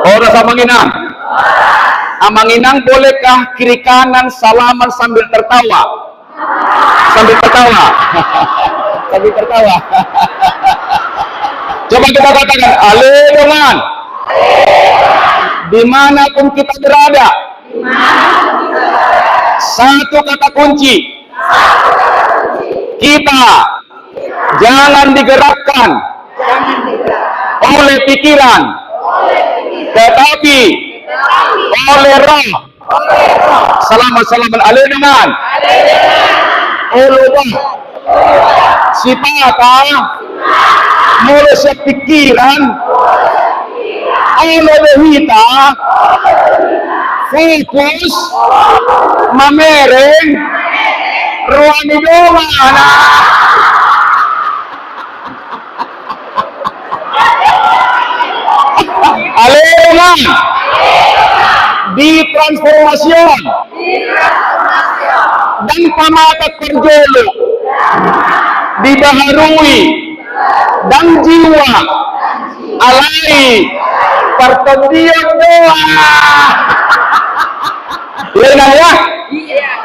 Orang Amanginang. Amanginang bolehkah kiri kanan salaman sambil tertawa? Sambil tertawa. Sambil tertawa. Coba kita katakan, alerongan. Dimanapun kita berada. Satu kata kunci. Kita jangan digerakkan oleh pikiran, tetapi oleh roh. Salaman alerongan. Oleh sipata mulai sepikiran oleh hita fokus mamereng ruani domana alerongan ditransformasian dan pamatat perjolo dibaharui dan jiwa alai pertendian doa.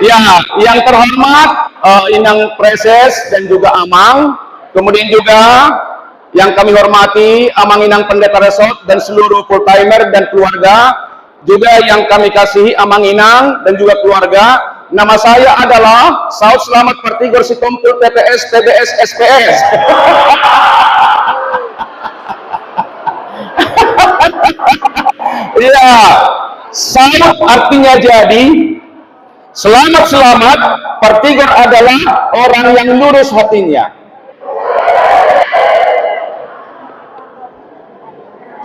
Ya, yang terhormat Inang Preses dan juga Amang, kemudian juga yang kami hormati Amang Inang Pendeta Resort dan seluruh full timer dan keluarga, juga yang kami kasihi Amang Inang dan juga keluarga. Nama saya adalah Saud Selamat Pertigor Sitompul TPS TBS SPS. Ya, Saud artinya jadi, selamat Pertigor adalah orang yang lurus hatinya.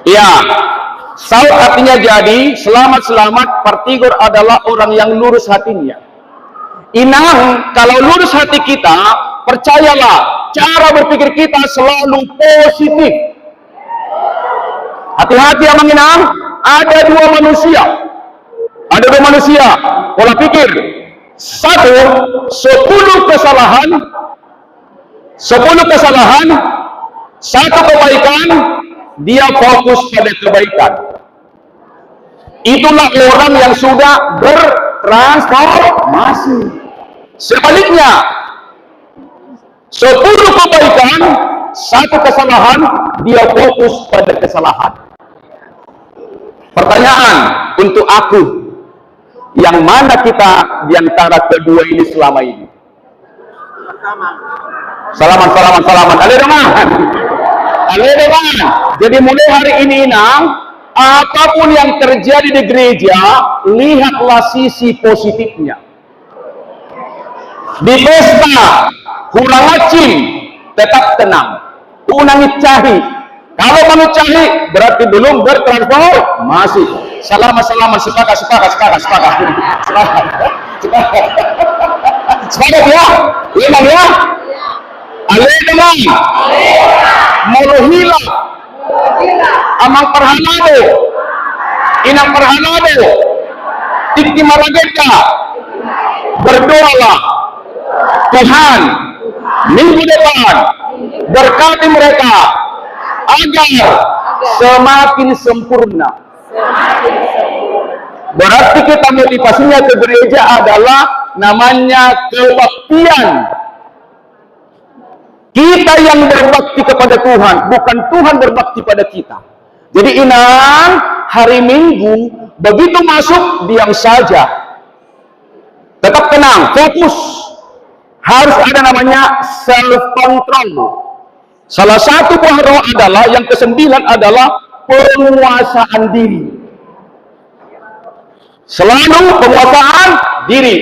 Ya, Saud artinya jadi, selamat Pertigor adalah orang yang lurus hatinya. Inang, kalau lurus hati kita, percayalah, cara berpikir kita selalu positif. Hati-hati Amang Inang, ada dua manusia pola pikir. Satu, 10 kesalahan, satu kebaikan, dia fokus pada kebaikan. Itulah orang yang sudah bertransformasi. Sebaliknya, 10 kebaikan, satu kesalahan, dia fokus pada kesalahan. Pertanyaan untuk aku, yang mana kita di antara kedua ini selama ini? Salaman. Alerongan. Jadi mulai hari ini, Inang, apapun yang terjadi di gereja, lihatlah sisi positifnya. Di pesta, kurang acim, tetap tenang. Unangit cahi. Kalau mau cahi, berarti belum bertransformasi. Salaman, sepakat. Sepakat ya? Imam ya? Alerongan. Molohila. Amang Perhanado. Inang Perhanado. Tikti Marageta. Berdoalah. Tuhan, minggu depan berkati mereka agar semakin sempurna. Berarti kita motivasinya ke gereja adalah namanya kebaktian. Kita yang berbakti kepada Tuhan, bukan Tuhan berbakti pada kita. Jadi Inang, hari Minggu begitu masuk diam saja, tetap tenang, fokus. Harus ada namanya self control. Salah satu buah roh adalah yang ke-9 adalah penguasaan diri. Selalu penguasaan diri.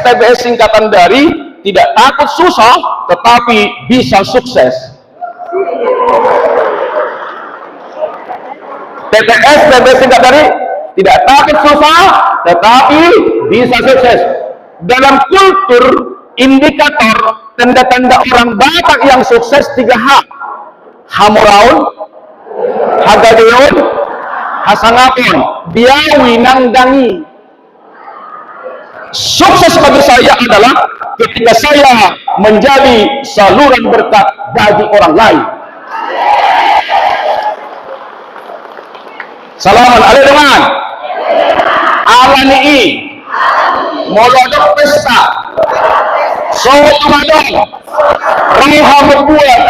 TBS singkatan dari tidak takut susah, tetapi bisa sukses. TBS singkat dari tidak takut susah, tetapi bisa sukses. Dalam kultur indikator tanda-tanda orang Batak yang sukses 3H. Hamuraun, Hagadeon, Hasangapon, Biawi Nangdangi. Sukses bagi saya adalah ketika saya menjadi saluran berkat bagi orang lain. Salaman, ada dengan alani molodok pesta soal Ramadan reha membuat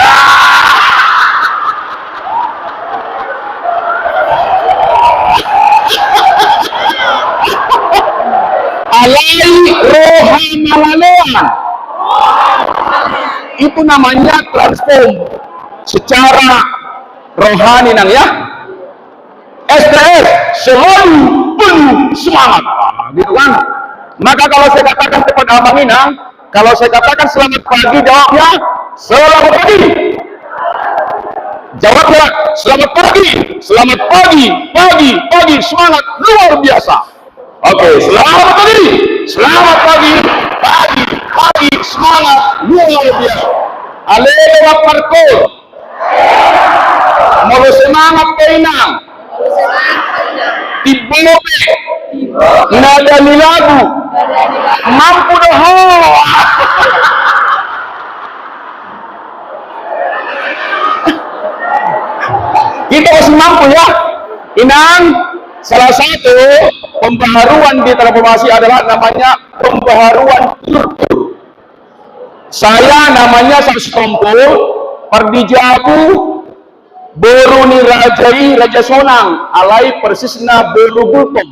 alai roha malaluan, itu namanya transform secara rohani nang ya. STS selalu penuh semangat, gitu kan? Maka kalau saya katakan kepada Abang Inang, kalau saya katakan selamat pagi, jawabnya selamat pagi. Jawabnya selamat pagi, selamat pagi, pagi, semangat luar biasa. Oke, selamat pagi, pagi, semangat luar biasa. Alewa parkour, mau semangat ke Inang. Tibobe nada nilagu mampu doho. Kita masih mampu ya Inang. Salah satu pembaharuan di transformasi adalah namanya pembaharuan kultur. Saya namanya Sarstompul Pardijabu Boruni Rajai Raja Sonang alai persisna Boru Gultom.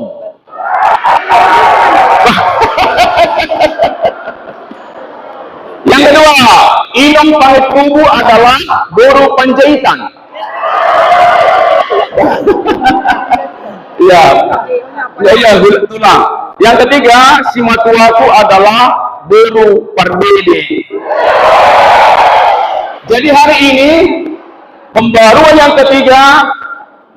Yang kedua, Inong Pahit Kubu adalah Boru Panjaitan. Ya, tulang. Yang ketiga, Simatuaku adalah Boru Parbede. Jadi hari ini pembaruan yang ketiga,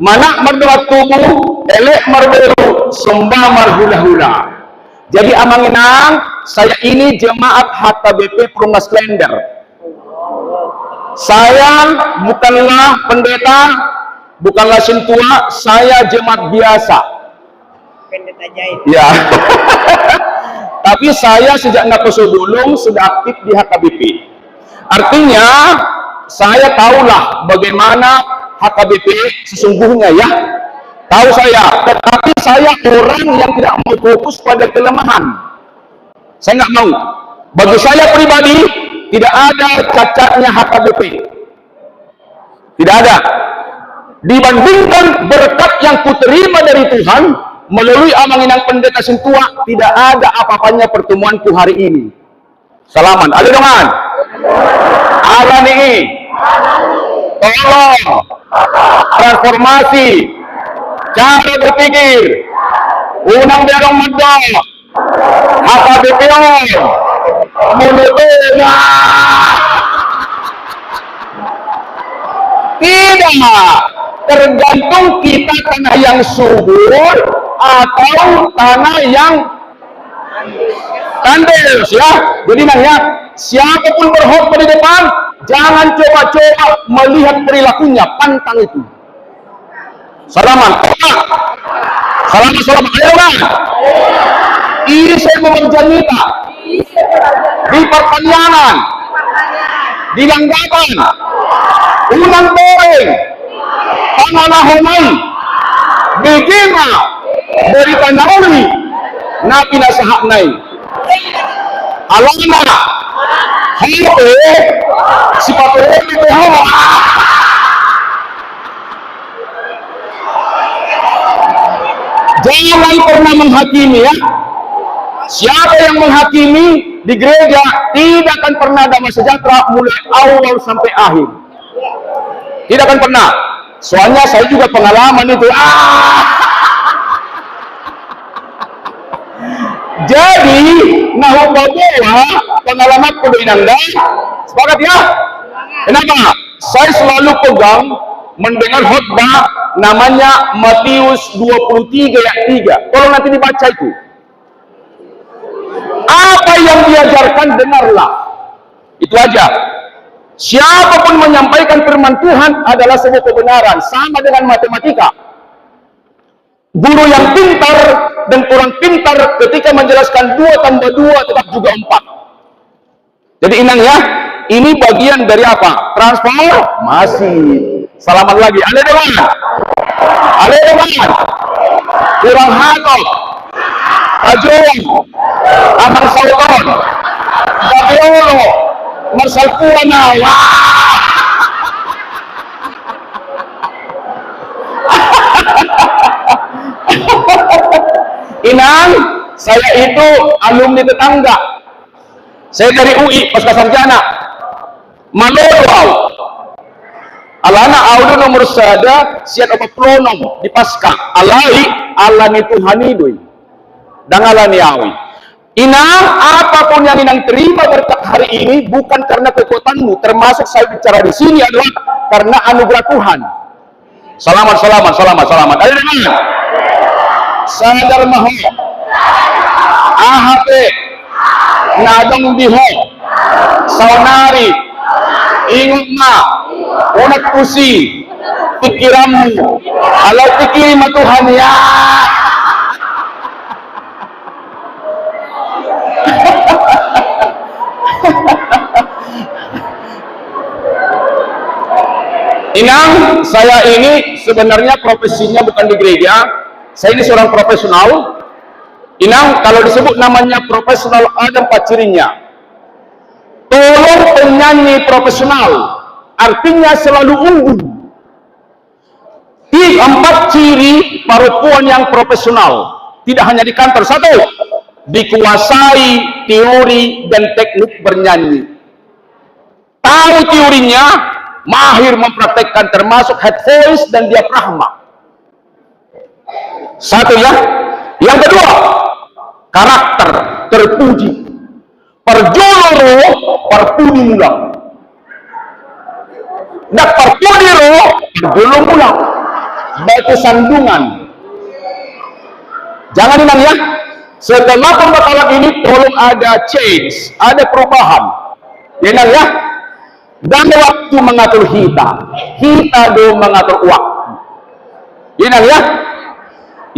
manak merdoat tubuh, elek marberu, sembah marhula-hula. Jadi Amang Inang, saya ini jemaat HKBP Perumnas Klender. Saya bukanlah pendeta, bukanlah sentua, saya jemaat biasa. Pendeta jahit. Ya. Tapi saya sejak Nakosobulung sudah aktif di HKBP. Artinya, saya tahulah bagaimana HKBP sesungguhnya ya. Tahu saya, tetapi saya orang yang tidak mau fokus pada kelemahan. Saya nggak mau. Bagi saya pribadi, tidak ada cacatnya HKBP. Tidak ada. Dibandingkan berkat yang kuterima dari Tuhan, melalui Amang Inang Pendeta Sentua, tidak ada apa-apanya pertemuanku hari ini. Salaman. Ada dengan? Alani. Tolong transformasi cara berpikir unang berong medok HKBP mulutnya tidak tergantung kita tanah yang subur atau tanah yang kandes ya. Jadi nanya siapapun berkhotbah di depan, jangan coba-coba melihat perilakunya, pantang itu. Salaman, salaman, ayo bang. Ini saya memerjanita di pertanian, di langgapan, unang goreng, panganah homai, begina, dari tanahuli, napi nasahak naik. Alama, hidup, sifat ini bahwa jangan pernah menghakimi ya. Siapa yang menghakimi di gereja tidak akan pernah damai sejahtera mulai awal sampai akhir. Tidak akan pernah. Soalnya saya juga pengalaman itu. Jadi, nah bahwa pengalaman kudu inanda, sepakat ya? Kenapa? Saya selalu pegang mendengar khotbah namanya Matius 23 ayat 3. Tolong nanti dibaca itu. Apa yang diajarkan dengarlah. Itu aja. Siapapun menyampaikan firman Tuhan adalah sebuah kebenaran, sama dengan matematika. Guru yang pintar dan orang pintar ketika menjelaskan 2 tambah 2 tetap juga 4. Jadi inang ya, ini bagian dari apa? Transformasi. Selamat lagi. Ada Tuhan, kurang hatop, Tajung, Amang Sauton, Gabiolo, Marsal Puana, Inang, saya itu alumni tetangga. Saya dari UI, pasca sarjana. Malolo. Alana audo nomor sada siat apa pronom di pasca. Alai alani Tuhan idoi. Dan alani awi. Inang, apapun yang Inang terima berkat hari ini bukan karena kekuatanmu, termasuk saya bicara di sini adalah karena anugerah Tuhan. Selamat. Ada dengan sadar maho, AHP, nadong biho, saunari, ingat ma, unak pusi, pikiranmu, alau pikir ma Tuhan ya. Inang, saya ini sebenarnya profesinya bukan di gereja. Saya ini seorang profesional. Inang, kalau disebut namanya profesional ada 4 cirinya. Tolong penyanyi profesional, artinya selalu unggul. 4 ciri perempuan yang profesional, tidak hanya di kantor. 1, dikuasai teori dan teknik bernyanyi. Tahu teorinya, mahir mempraktekkan termasuk head voice dan diafragma. 1 ya. Yang kedua, karakter terpuji. Perjoloro perpudi mulang. Dak perpudi ro perjolong mulang. Batu sandungan. Jangan Inang ya. Setelah pembatalan ini tolong ada change, ada perubahan. Inang ya. Dan waktu mengatur hita do mengatur waktu. Inang ya.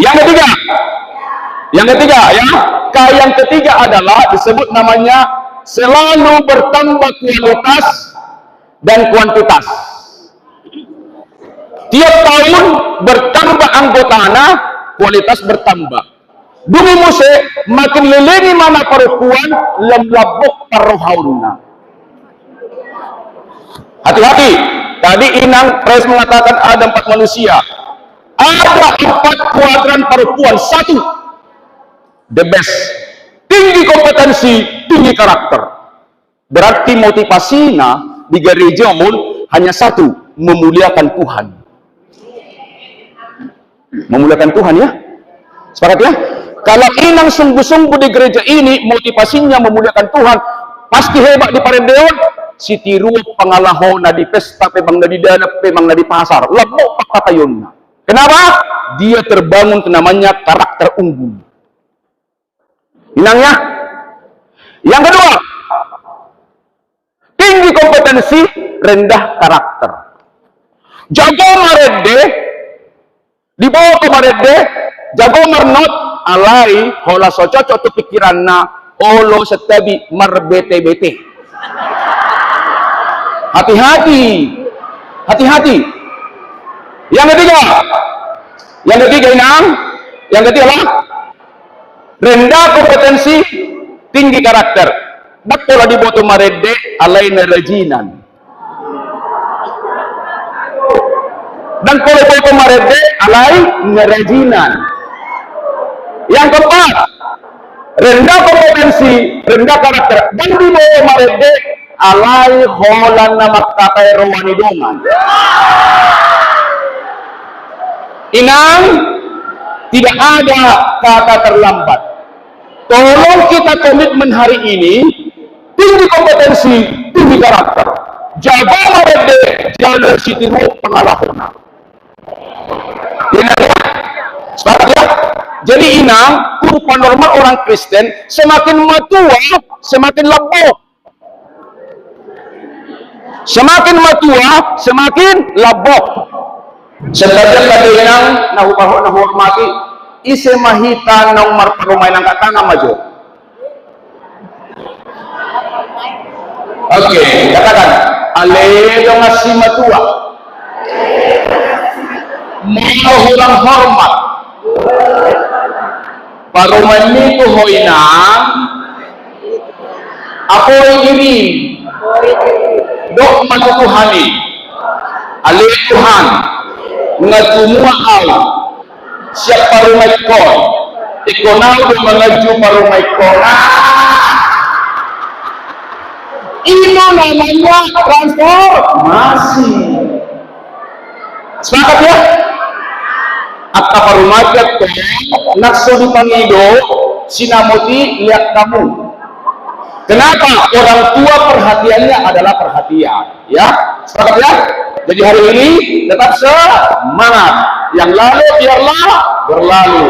Yang ketiga ya, yang ketiga adalah disebut namanya selalu bertambah kualitas dan kuantitas. Tiap tahun bertambah anggotana, kualitas bertambah. Dumi muse makin leleni mana perempuan lemlabok parohauna. Hati-hati. Tadi Inang Pres mengatakan ada 4 manusia. Ada 4 kuadran perempuan. 1, the best, tinggi kompetensi, tinggi karakter. Berarti motivasinya di gereja hanya 1, memuliakan Tuhan. Memuliakan Tuhan ya. Sepakat ya. Kalau Inang sungguh-sungguh di gereja ini motivasinya memuliakan Tuhan, pasti hebat di parendeon. Si tiru pangalahona di pesta, pemang na di dana, pemang na di pasar, labok pakatayon. Kenapa? Dia terbangun namanya karakter unggul. Inangnya. Yang kedua, tinggi kompetensi, rendah karakter. Jago marede, dibawa ke marede, jago marnot, alai, hola so cocok tu pikiranna, olo setabi marbete-bete. Hati-hati. Yang ketiga Inang, yang ketiga apa? Rendah kompetensi, tinggi karakter. Betul di boto marede alai nerajinan. Dan kalau boto marede alai nerajinan. Yang keempat, rendah kompetensi, rendah karakter. Dan di boto marede alai holan nama kata romani dongan. Inang, tidak ada kata terlambat. Tolong kita komitmen hari ini, tinggi kompetensi, tinggi karakter. Jaga marede, jalur sitiru pengalahona. Inang ya, sepakat ya. Jadi Inang, kurva normal orang Kristen, semakin matua, semakin lebok. Semakin matua, semakin labok. Sedangkan tadi Inang nahormati ise mahita nang marparumay ng katanga majo. Oke, katakan aledo nga si matua. mau hulang hormat paruman itu hoinang apoy ini dok matutuhani ali Tuhan ngatumua au siap parumay ko ikonaw do mangaju parumay ko ino namanya transformasi. Sepakat ya? At kaparumagat ko nakso di Pangido sinamuti lihat kamu. Kenapa? Orang tua perhatiannya adalah perhatian, ya. Sepakat ya? Jadi hari ini tetap semangat. Yang lalu biarlah berlalu.